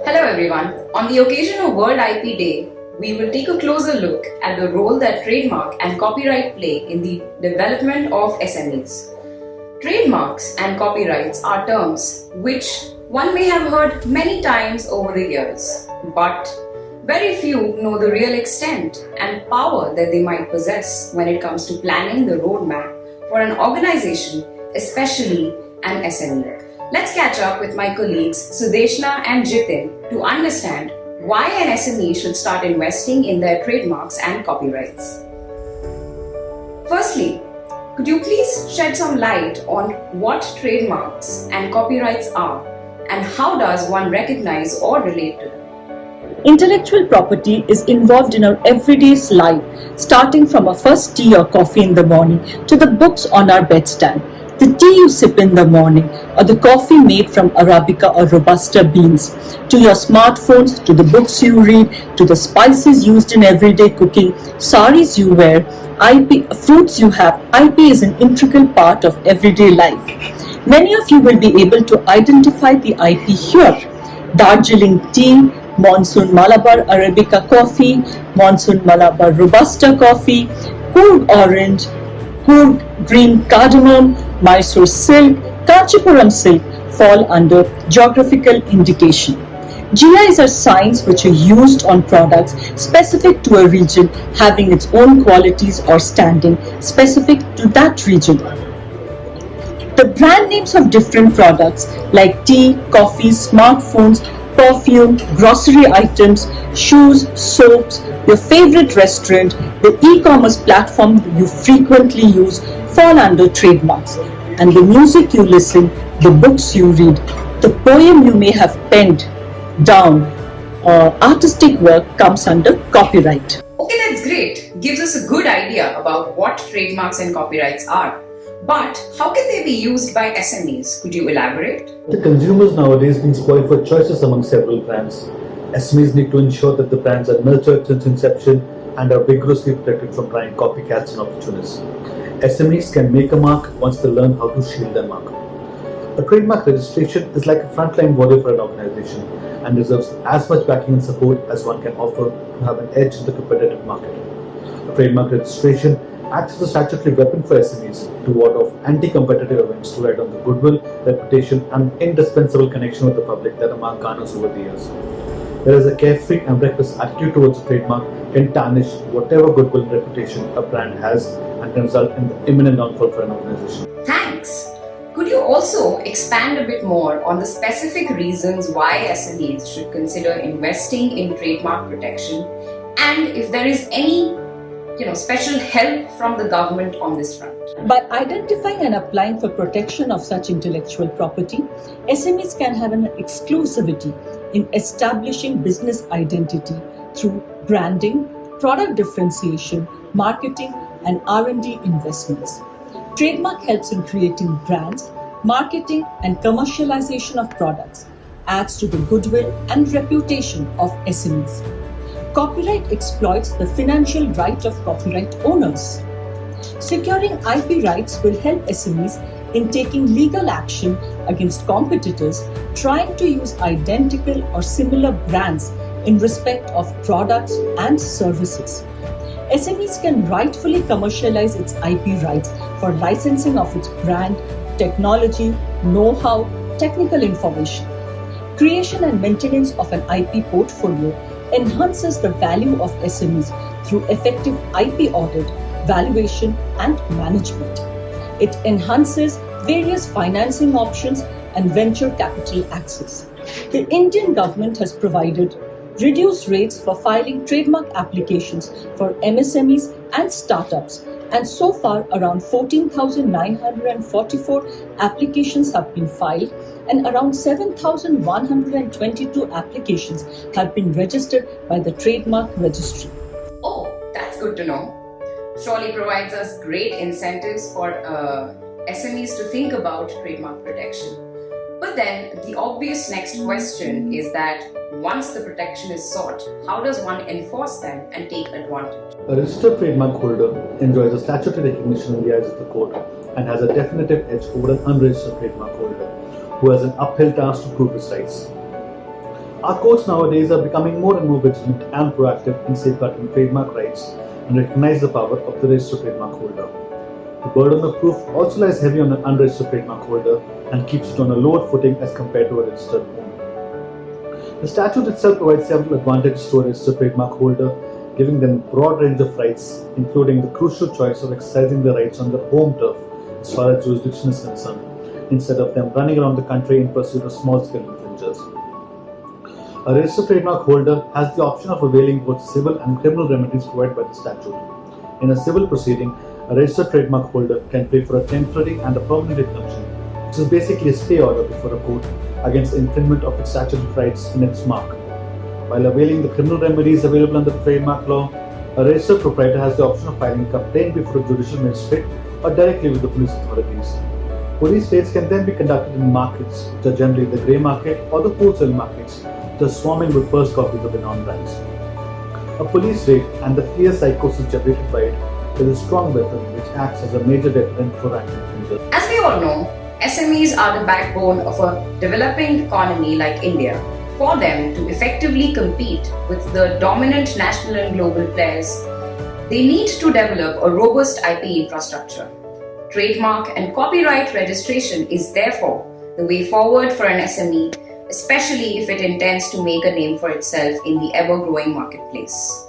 Hello everyone. On the occasion of World IP Day, we will take a closer look at the role that trademark and copyright play in the development of SMEs. Trademarks and copyrights are terms which one may have heard many times over the years, but very few know the real extent and power that they might possess when it comes to planning the roadmap for an organization, especially an SME. Let's catch up with my colleagues Sudeshna and Jitin to understand why an SME should start investing in their trademarks and copyrights. Firstly, could you please shed some light on what trademarks and copyrights are and how does one recognize or relate to them? Intellectual property is involved in our everyday life, starting from our first tea or coffee in the morning to the books on our bedstand, the tea you sip in the morning, or the coffee made from Arabica or Robusta beans, to your smartphones, to the books you read, to the spices used in everyday cooking, saris you wear, fruits you have. IP is an integral part of everyday life. Many of you will be able to identify the IP here. Darjeeling tea, Monsoon Malabar Arabica coffee, Monsoon Malabar Robusta coffee, Coorg orange, Coorg green cardamom, Mysore silk, Kanchipuram silk fall under geographical indication. GIs are signs which are used on products specific to a region having its own qualities or standing specific to that region. The brand names of different products like tea, coffee, smartphones, perfume, grocery items, shoes, soaps, your favorite restaurant, the e-commerce platform you frequently use fall under trademarks. And the music you listen, the books you read, the poem you may have penned down, or artistic work comes under copyright. Okay, that's great. Gives us a good idea about what trademarks and copyrights are. But how can they be used by SMEs? Could you elaborate? The consumers nowadays being spoiled for choices among several brands. SMEs need to ensure that the brands are nurtured since inception and are vigorously protected from prying copycats and opportunists. SMEs can make a mark once they learn how to shield their mark. A trademark registration is like a frontline warrior for an organization and deserves as much backing and support as one can offer to have an edge in the competitive market. A trademark registration acts as a statutory weapon for SMEs to ward off anti-competitive events to ride on the goodwill, reputation, and indispensable connection with the public that a mark garners over the years. Whereas a carefree and reckless attitude towards a trademark can tarnish whatever goodwill and reputation a brand has and can result in the imminent downfall for an organization. Thanks. Could you also expand a bit more on the specific reasons why SMEs should consider investing in trademark protection and if there is any special help from the government on this front? By identifying and applying for protection of such intellectual property, SMEs can have an exclusivity in establishing business identity through branding, product differentiation, marketing, and R&D investments. Trademark helps in creating brands, marketing, and commercialization of products, adds to the goodwill and reputation of SMEs. Copyright exploits the financial right of copyright owners. Securing IP rights will help SMEs in taking legal action against competitors trying to use identical or similar brands in respect of products and services. SMEs can rightfully commercialize its IP rights for licensing of its brand, technology, know-how, technical information. Creation and maintenance of an IP portfolio enhances the value of SMEs through effective IP audit, valuation, and management. It enhances various financing options and venture capital access. The Indian government has provided reduced rates for filing trademark applications for MSMEs and startups, and so far around 14,944 applications have been filed and around 7,122 applications have been registered by the Trademark Registry. Oh, that's good to know. Surely provides us great incentives for SMEs to think about trademark protection. But then the obvious next question is that once the protection is sought, how does one enforce them and take advantage? A registered trademark holder enjoys a statutory recognition in the eyes of the court and has a definitive edge over an unregistered trademark holder who has an uphill task to prove his rights. Our courts nowadays are becoming more and more vigilant and proactive in safeguarding trademark rights and recognize the power of the registered trademark holder. The burden of proof also lies heavy on an unregistered trademark holder and keeps it on a lower footing as compared to a registered owner. The statute itself provides several advantages to a registered trademark holder, giving them a broad range of rights, including the crucial choice of exercising their rights on their home turf as far as jurisdiction is concerned, instead of them running around the country in pursuit of small-scale infringers. A registered trademark holder has the option of availing both civil and criminal remedies provided by the statute. In a civil proceeding, a registered trademark holder can pay for a temporary and a permanent injunction, which is basically a stay order before a court against the infringement of its statutory rights in its mark. While availing the criminal remedies available under the trademark law, a registered proprietor has the option of filing a complaint before a judicial magistrate or directly with the police authorities. Police raids can then be conducted in markets, which are generally the grey market or the wholesale markets, which are swarming with first copies of the non-brands. A police raid and the fear psychosis generated by it is a strong weapon which acts as a major deterrent for active infringers. As we all know, SMEs are the backbone of a developing economy like India. For them to effectively compete with the dominant national and global players, they need to develop a robust IP infrastructure. Trademark and copyright registration is therefore the way forward for an SME, especially if it intends to make a name for itself in the ever-growing marketplace.